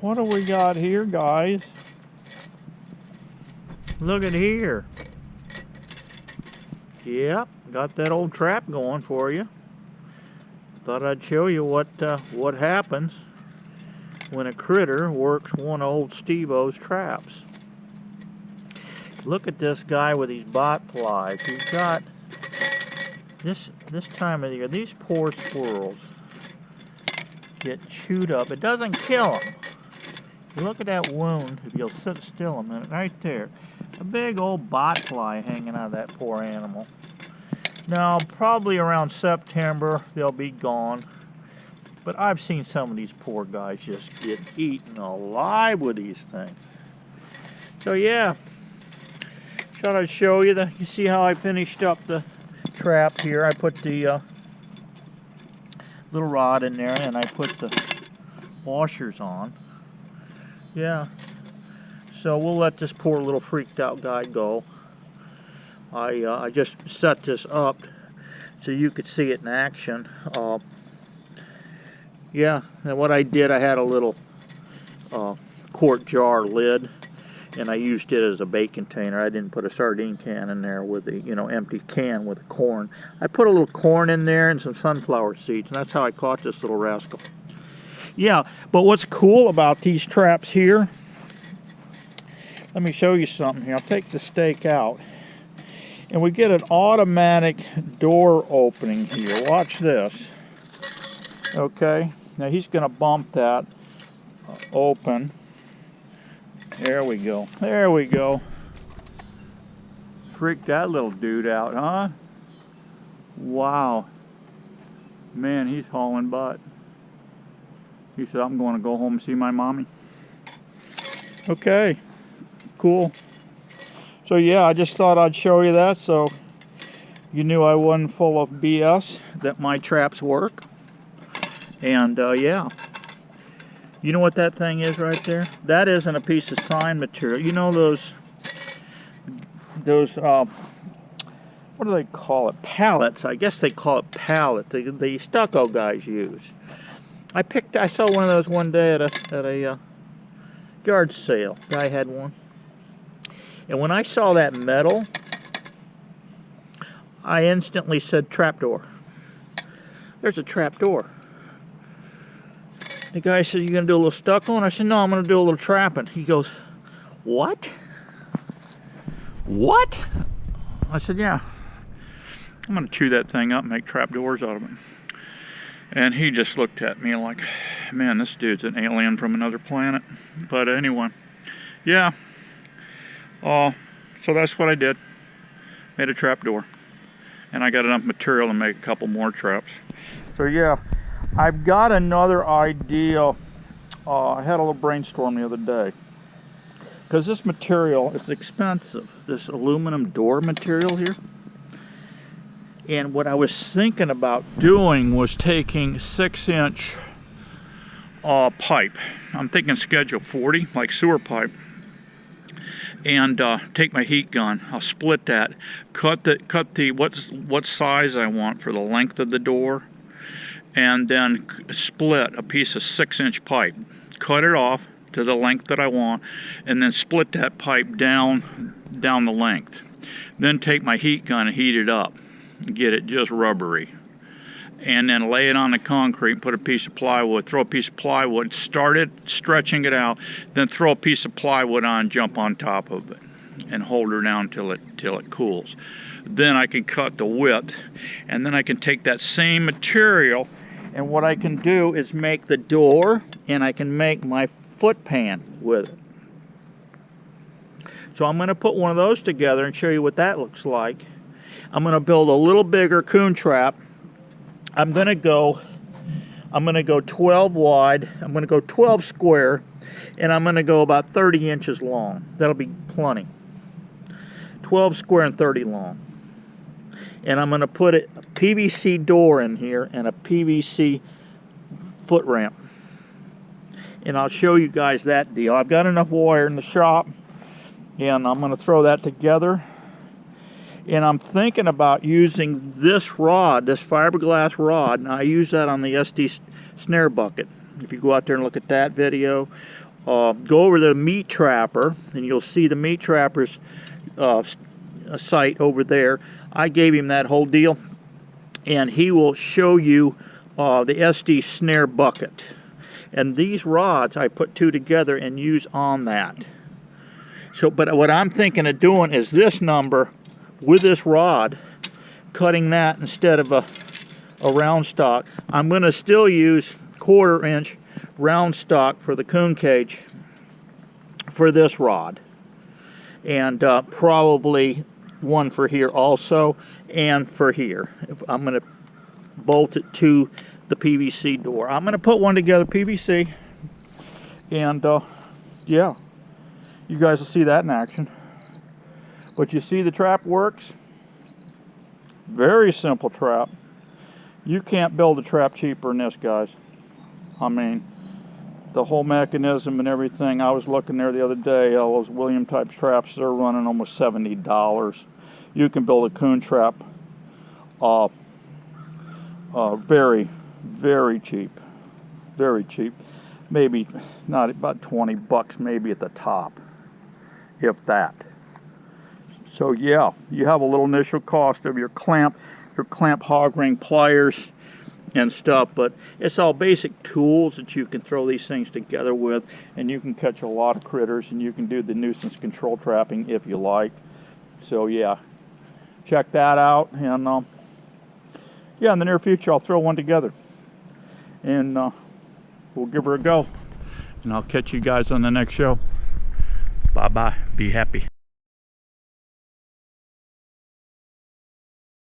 What do we got here, guys? Look at here. Yep, got that old trap going for you. Thought I'd show you what happens when a critter works one of old Steve-O's traps. Look at this guy with these bot flies. He's got this time of the year, these poor squirrels get chewed up. It doesn't kill them. Look at that wound, if you'll sit still a minute, right there. A big old bot fly hanging out of that poor animal. Now, probably around September, they'll be gone. But I've seen some of these poor guys just get eaten alive with these things. So yeah, thought I'd show you you see how I finished up the trap here. I put the little rod in there and I put the washers on. Yeah, so we'll let this poor little freaked out guy go. I just set this up so you could see it in action. Yeah, and what I did, I had a little quart jar lid, and I used it as a bait container. I didn't put a sardine can in there with the, empty can with the corn. I put a little corn in there and some sunflower seeds, and that's how I caught this little rascal. Yeah, but what's cool about these traps here, let me show you something here. I'll take the stake out. And we get an automatic door opening here. Watch this. Okay, now he's going to bump that open. There we go. There we go. Freaked that little dude out, huh? Wow. Man, he's hauling butt. He said, I'm going to go home and see my mommy. Okay, cool. So yeah, I just thought I'd show you that so you knew I wasn't full of BS, that my traps work. And yeah, you know what that thing is right there? That isn't a piece of sign material. You know those what do they call it? Pallets. I guess they call it pallet. The stucco guys use. I saw one of those one day at a yard sale. Guy had one. And when I saw that metal, I instantly said trapdoor. There's a trapdoor. The guy said, you gonna do a little stucco? And I said, no, I'm gonna do a little trapping. He goes, what? What? I said, yeah. I'm gonna chew that thing up and make trapdoors out of it. And he just looked at me like, man, this dude's an alien from another planet. But anyway, yeah. So that's what I did. Made a trap door. And I got enough material to make a couple more traps. So yeah, I've got another idea. I had a little brainstorm the other day. Because this material is expensive. This aluminum door material here. And what I was thinking about doing was taking 6-inch pipe. I'm thinking schedule 40, like sewer pipe. And take my heat gun. I'll split that. Cut the what size I want for the length of the door, and then split a piece of 6-inch pipe. Cut it off to the length that I want, and then split that pipe down the length. Then take my heat gun and heat it up, get it just rubbery, and then lay it on the concrete. Put a piece of plywood. Throw a piece of plywood. Start it, stretching it out. Then throw a piece of plywood on. Jump on top of it, and hold her down till it cools. Then I can cut the width, and then I can take that same material, and what I can do is make the door, and I can make my foot pan with it. So I'm going to put one of those together and show you what that looks like. I'm going to build a little bigger coon trap. I'm going to go 12 wide. I'm going to go 12 square, and I'm going to go about 30 inches long. That'll be plenty. 12 square and 30 long. And I'm going to put a PVC door in here and a PVC foot ramp. And I'll show you guys that deal. I've got enough wire in the shop, and I'm going to throw that together. And I'm thinking about using this rod, this fiberglass rod, and I use that on the SD snare bucket. If you go out there and look at that video, go over to the Meat Trapper, and you'll see the Meat Trapper's site over there. I gave him that whole deal, and he will show you the SD snare bucket. And these rods I put two together and use on that. So, but what I'm thinking of doing is this number with this rod, cutting that instead of a round stock. I'm going to still use 1/4 inch round stock for the coon cage for this rod, and probably one for here also, and for here. I'm going to bolt it to the PVC door. I'm going to put one together, PVC, and yeah, you guys will see that in action. But you see the trap works. Very simple trap. You can't build a trap cheaper than this, guys. I mean, the whole mechanism and everything. I was looking there the other day, all those William type traps, they're running almost $70. You can build a coon trap very, very cheap. Very cheap. Maybe not, about 20 bucks maybe at the top, if that. So yeah, you have a little initial cost of your clamp hog ring pliers and stuff, but it's all basic tools that you can throw these things together with, and you can catch a lot of critters, and you can do the nuisance control trapping if you like. So yeah, check that out, and yeah, in the near future I'll throw one together, and we'll give her a go, and I'll catch you guys on the next show. Bye bye, be happy.